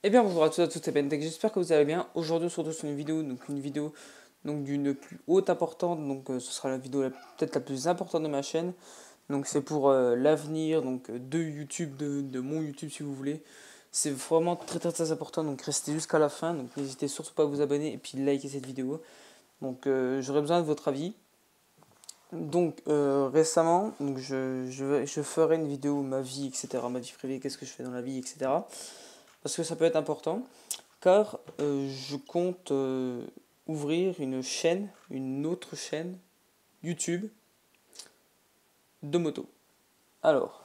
Eh bien bonjour à tous et à toutes, c'est Pentech, j'espère que vous allez bien. Aujourd'hui on se retrouve sur une vidéo d'une plus haute importante, ce sera la vidéo peut-être la plus importante de ma chaîne. Donc c'est pour l'avenir de YouTube, de mon YouTube si vous voulez. C'est vraiment très très très important, donc restez jusqu'à la fin, donc n'hésitez surtout pas à vous abonner et puis liker cette vidéo. J'aurais besoin de votre avis. Récemment, je ferai une vidéo ma vie, etc. Ma vie privée, qu'est-ce que je fais dans la vie, etc. Parce que ça peut être important. Car je compte ouvrir une autre chaîne YouTube de moto. Alors,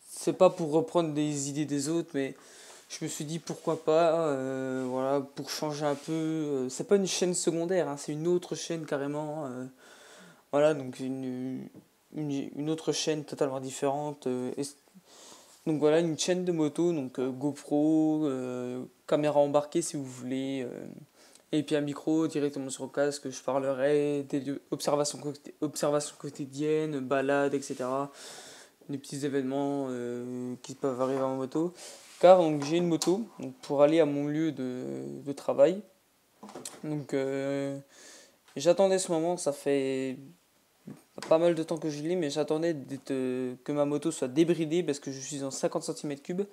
c'est pas pour reprendre des idées des autres, mais je me suis dit pourquoi pas, voilà, pour changer un peu. C'est pas une chaîne secondaire, hein, c'est une autre chaîne carrément. Voilà, une autre chaîne totalement différente. Donc voilà, une chaîne de moto, GoPro, caméra embarquée si vous voulez. Et puis un micro directement sur le casque, je parlerai des observations quotidiennes, balades, etc. Des petits événements qui peuvent arriver en moto. Car j'ai une moto pour aller à mon lieu de travail. Donc j'attendais ce moment, ça fait pas mal de temps que je l'ai, mais j'attendais que ma moto soit débridée parce que je suis en 50 cm3,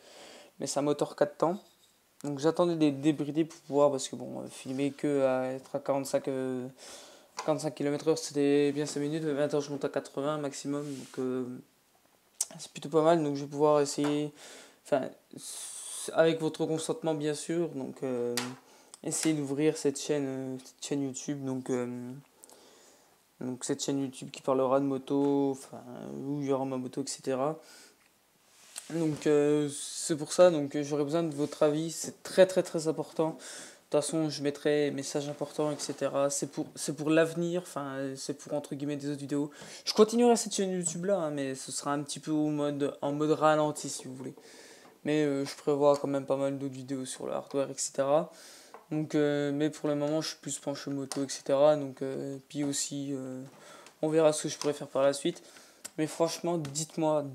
mais c'est un moteur 4 temps. Donc j'attendais d'être débridé pour pouvoir, parce que bon, filmer que à être à 45 km/h c'était bien 5 minutes, mais maintenant je monte à 80 maximum, c'est plutôt pas mal, donc je vais pouvoir essayer, enfin, avec votre consentement bien sûr, essayer d'ouvrir cette chaîne YouTube, cette chaîne YouTube qui parlera de moto, enfin, où il y aura ma moto, etc. C'est pour ça, j'aurais besoin de votre avis, c'est très très très important. De toute façon, je mettrai messages importants, etc. C'est pour l'avenir, enfin, c'est pour entre guillemets des autres vidéos. Je continuerai cette chaîne YouTube là, hein, mais ce sera un petit peu en mode ralenti si vous voulez. Mais je prévois quand même pas mal d'autres vidéos sur le hardware, etc. Mais pour le moment, je suis plus penché moto, etc. Puis aussi, on verra ce que je pourrais faire par la suite. Mais franchement, dites-moi,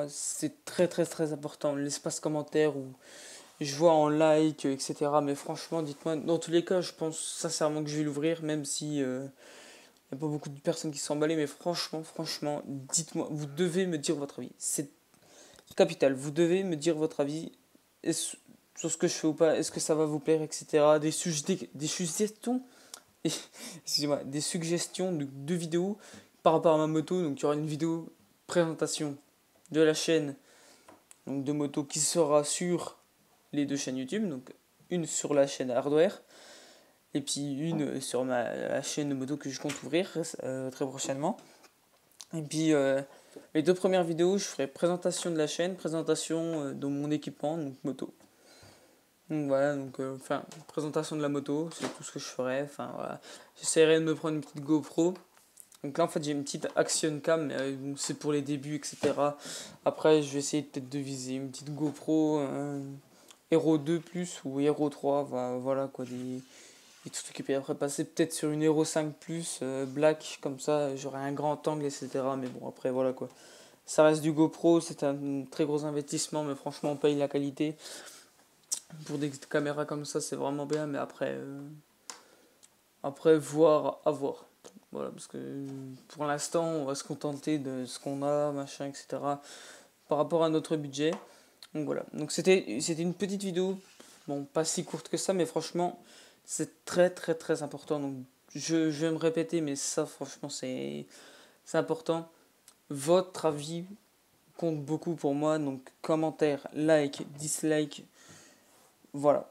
c'est très très très important. L'espace commentaire où je vois en like, etc. Mais franchement, dites-moi, dans tous les cas, je pense sincèrement que je vais l'ouvrir, même si il n'y a pas beaucoup de personnes qui sont emballées. Mais franchement, dites-moi, vous devez me dire votre avis. C'est capital, vous devez me dire votre avis sur ce que je fais ou pas, est-ce que ça va vous plaire, etc. Des suggestions, excusez-moi, des suggestions de vidéos par rapport à ma moto. Donc il y aura une vidéo présentation de la chaîne de moto qui sera sur les deux chaînes YouTube, donc une sur la chaîne hardware et puis une sur la chaîne de moto que je compte ouvrir très prochainement. Et puis les deux premières vidéos, je ferai présentation de la chaîne, présentation de mon équipement, donc moto. Enfin, présentation de la moto, c'est tout ce que je ferai. Enfin, voilà. J'essaierai de me prendre une petite GoPro. Donc là, en fait, j'ai une petite action cam, mais c'est pour les débuts, etc. Après, je vais essayer peut-être de viser une petite GoPro Hero 2 Plus ou Hero 3, voilà quoi, des trucs. Et puis après, passer peut-être sur une Hero 5 Plus Black, comme ça, j'aurai un grand angle, etc. Mais bon, après, voilà quoi. Ça reste du GoPro, c'est un très gros investissement, mais franchement, on paye la qualité. Pour des caméras comme ça, c'est vraiment bien, mais après voir, à voir. Voilà, parce que pour l'instant, on va se contenter de ce qu'on a, machin, etc. Par rapport à notre budget. Donc voilà. Donc c'était une petite vidéo, bon, pas si courte que ça, mais franchement, c'est très très très important. Donc je vais me répéter, mais ça, franchement, c'est important. Votre avis compte beaucoup pour moi. Donc commentaire, like, dislike, voilà.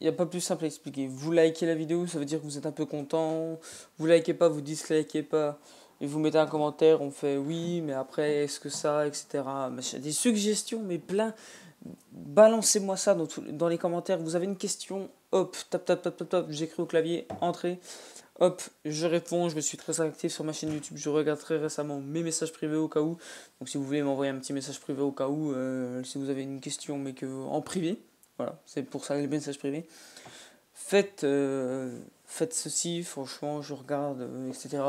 Il n'y a pas plus simple à expliquer. Vous likez la vidéo, ça veut dire que vous êtes un peu content. Vous likez pas, vous dislikez pas. Et vous mettez un commentaire, on fait oui, mais après, est-ce que ça, etc. Des suggestions, mais plein. Balancez-moi ça dans les commentaires. Vous avez une question, hop, tap, j'écris au clavier, entrez. Hop, je réponds, je me suis très actif sur ma chaîne YouTube, je regarde très récemment mes messages privés au cas où. Donc si vous voulez m'envoyer un petit message privé au cas où, si vous avez une question mais que en privé, voilà, c'est pour ça les messages privés. Faites ceci, franchement, je regarde, etc.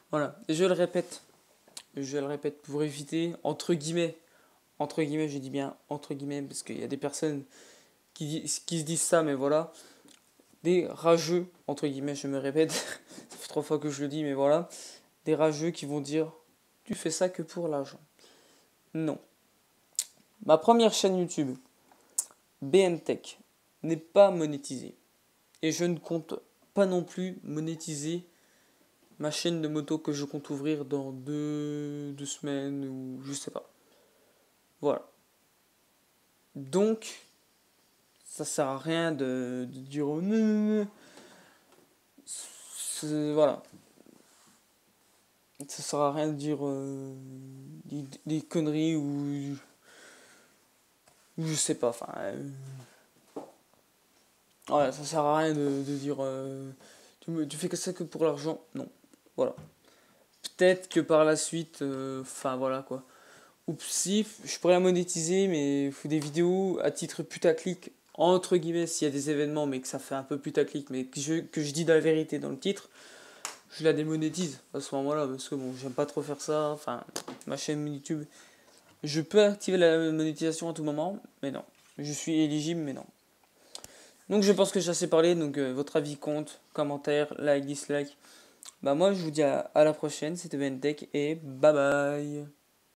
Voilà. Et je le répète pour éviter, entre guillemets, entre guillemets, je dis bien entre guillemets, parce qu'il y a des personnes qui se disent ça, mais voilà, des rageux, entre guillemets, je me répète, ça fait 3 fois que je le dis, mais voilà, des rageux qui vont dire, tu fais ça que pour l'argent. Non. Ma première chaîne YouTube, BNTech, n'est pas monétisée. Et je ne compte pas non plus monétiser ma chaîne de moto que je compte ouvrir dans 2 semaines ou je sais pas. Voilà. Donc, ça sert à rien de dire oh, non. Voilà. Ça sert à rien de dire des conneries ou je sais pas. Enfin, voilà, ça sert à rien de dire tu fais que ça que pour l'argent. Non. Voilà. Peut-être que par la suite, enfin voilà quoi. Ou si, je pourrais la monétiser, mais des vidéos à titre putaclic, entre guillemets, s'il y a des événements, mais que ça fait un peu putaclic, mais que je dis de la vérité dans le titre, je la démonétise à ce moment-là, parce que bon, j'aime pas trop faire ça, enfin, ma chaîne YouTube, je peux activer la monétisation à tout moment, mais non. Je suis éligible, mais non. Donc je pense que j'ai assez parlé, donc votre avis compte, commentaire, like, dislike. Bah moi je vous dis à la prochaine, c'était VNTech et bye bye.